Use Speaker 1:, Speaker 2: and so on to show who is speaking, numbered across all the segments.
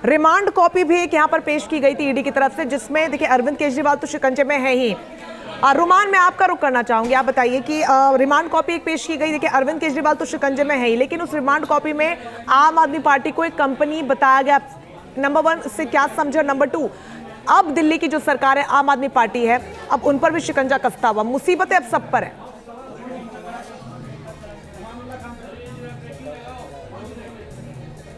Speaker 1: Remand copy भी एक यहाँ पर पेश की गई थी ईडी की तरफ से, जिसमें देखिए अरविंद केजरीवाल तो शिकंजे में है ही। रुमान, मैं आपका रुख करना चाहूंगी, आप बताइए कि रिमांड कॉपी एक पेश की गई। देखिए अरविंद केजरीवाल तो शिकंजे में है ही, लेकिन उस रिमांड कॉपी में आम आदमी पार्टी को एक कंपनी बताया गया। नंबर 1 से क्या समझे, नंबर 2 अब दिल्ली की जो सरकार है, आम आदमी पार्टी है, अब उन पर भी शिकंजा कसता हुआ। मुसीबतें अब सब पर है।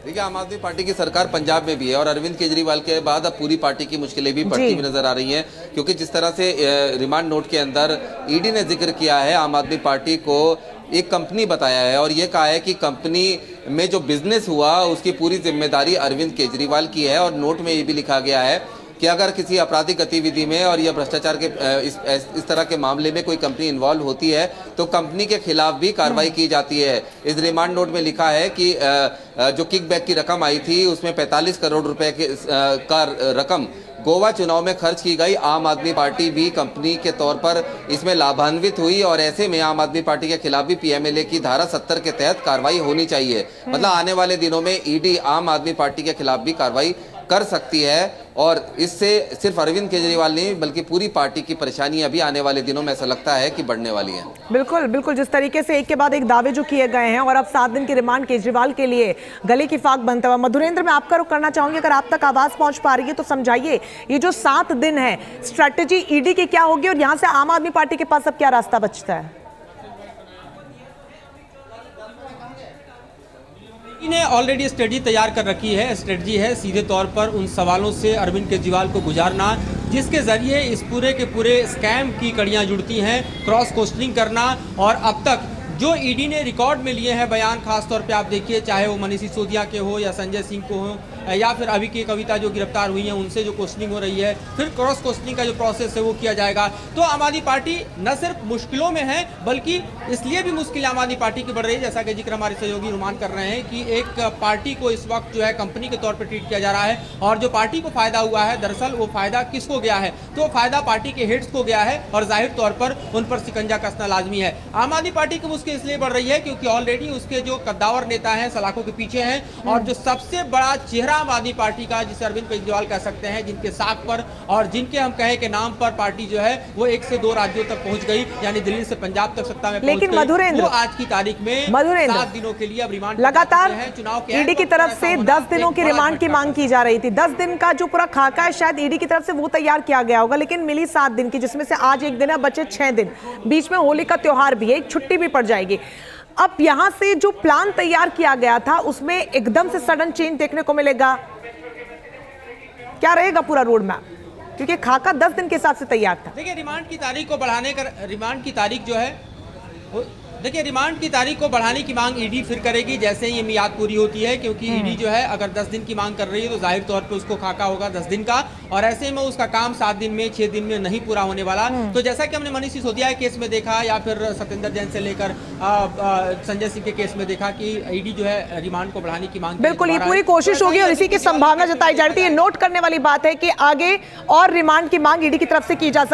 Speaker 2: देखिए, आम आदमी पार्टी की सरकार पंजाब में भी है और अरविंद केजरीवाल के बाद अब पूरी पार्टी की मुश्किलें भी बढ़ती हुई नजर आ रही हैं, क्योंकि जिस तरह से रिमांड नोट के अंदर ईडी ने जिक्र किया है, आम आदमी पार्टी को एक कंपनी बताया है और ये कहा है कि कंपनी में जो बिजनेस हुआ उसकी पूरी जिम्मेदारी अरविंद केजरीवाल की है। और नोट में ये भी लिखा गया है कि अगर किसी आपराधिक गतिविधि में और या भ्रष्टाचार के इस तरह के मामले में कोई कंपनी इन्वॉल्व होती है तो कंपनी के खिलाफ भी कार्रवाई की जाती है। इस रिमांड नोट में लिखा है कि जो किकबैक की रकम आई थी उसमें 45 करोड़ रुपए का रकम गोवा चुनाव में खर्च की गई। आम आदमी पार्टी भी कंपनी के तौर पर इसमें लाभान्वित हुई और ऐसे में आम आदमी पार्टी के खिलाफ भी पीएमएलए की धारा 70 के तहत कार्रवाई होनी चाहिए। मतलब आने वाले दिनों में ईडी आम आदमी पार्टी के खिलाफ भी कार्रवाई कर सकती है और इससे सिर्फ अरविंद केजरीवाल नहीं बल्कि पूरी पार्टी की परेशानियां भी आने वाले दिनों में ऐसा लगता है कि बढ़ने वाली हैं।
Speaker 1: बिल्कुल बिल्कुल, जिस तरीके से एक के बाद एक दावे जो किए गए हैं और अब 7 दिन की रिमांड केजरीवाल के लिए गले की फाक बनता हुआ। मधुरेंद्र, मैं आपका रुख करना चाहूंगी, अगर आप तक आवाज पहुंच पा रही है तो समझाइए, ये जो 7 दिन है, स्ट्रैटेजी ईडी की क्या होगी और यहां से आम आदमी पार्टी के पास अब क्या रास्ता बचता है?
Speaker 3: ने ऑलरेडी स्ट्रेटजी तैयार कर रखी है। स्ट्रेटजी है सीधे तौर पर उन सवालों से अरविंद केजरीवाल को गुजारना जिसके जरिए इस पूरे के पूरे स्कैम की कड़ियां जुड़ती हैं, क्रॉस क्वेश्चनिंग करना। और अब तक जो ईडी ने रिकॉर्ड में लिए हैं बयान, खासतौर पे आप देखिए, चाहे वो मनीष सिसोदिया के हो या संजय सिंह को हो या फिर अभी की कविता जो गिरफ्तार हुई है उनसे जो क्वेश्चनिंग हो रही है, फिर क्रॉस क्वेश्चनिंग का जो प्रोसेस है वो किया जाएगा। तो आम आदमी पार्टी न सिर्फ मुश्किलों में है बल्कि इसलिए भी मुश्किल आम आदमी पार्टी की बढ़ रही है, जैसा कि जिक्र हमारे सहयोगी रुमान कर रहे हैं, कि एक पार्टी को इस वक्त जो है कंपनी के तौर पर ट्रीट किया जा रहा है और जो पार्टी को फायदा हुआ है दरअसल वो फायदा किसको गया है, तो फायदा पार्टी के हेड्स को गया है और जाहिर तौर पर उन पर शिकंजा कसना लाजमी है। आम आदमी पार्टी की मुश्किल इसलिए बढ़ रही है क्योंकि ऑलरेडी उसके जो कद्दावर नेता हैं सलाखों के पीछे हैं और जो सबसे बड़ा चेहरा आम आदमी पार्टी का, जिसे अरविंद केजरीवाल कह सकते हैं, जिनके साख पर और जिनके हम कहें के नाम पर पार्टी जो है वो 1 से 2 राज्यों तक पहुंच गई, यानी दिल्ली से पंजाब तक सत्ता में पहुंच गई।
Speaker 1: लेकिन मधुरेंद्र,
Speaker 3: वो आज की तारीख में 7 दिनों के लिए अब रिमांड
Speaker 1: लगातार
Speaker 3: चुनाव
Speaker 1: ईडी की तरफ से 10 दिनों की रिमांड की मांग की जा रही थी। 10 दिन का जो पूरा खाका है शायद ईडी की तरफ से वो तैयार किया गया होगा, लेकिन मिली 7 दिन की, जिसमें से आज एक दिन है, बचे 6 दिन। बीच में होली का त्योहार भी है, एक छुट्टी भी पड़ जाएगी। अब यहां से जो प्लान तैयार किया गया था उसमें एकदम से सडन चेंज देखने को मिलेगा, क्या रहेगा पूरा रोड मैप? क्योंकि खाका 10 दिन के हिसाब से तैयार था।
Speaker 3: देखिए, रिमांड की तारीख को बढ़ाने का, रिमांड की तारीख जो है, देखिए रिमांड की तारीख को बढ़ाने की मांग ईडी फिर करेगी जैसे ही ये मियाद पूरी होती है, क्योंकि ईडी जो है अगर 10 दिन की मांग कर रही है तो जाहिर तौर पे उसको खाका होगा 10 दिन का, और ऐसे में उसका काम 7 दिन में 6 दिन में नहीं पूरा होने वाला। तो जैसा कि हमने मनीष सिसोदिया के केस में देखा या फिर सत्येंद्र जैन से लेकर संजय सिंह के केस में देखा कि ईडी जो है रिमांड को बढ़ाने की मांग,
Speaker 1: बिल्कुल ये पूरी कोशिश होगी और इसी की संभावना जताई जा रही थी। ये नोट करने वाली बात है कि आगे और रिमांड की मांग ईडी की तरफ से की जा सकती है।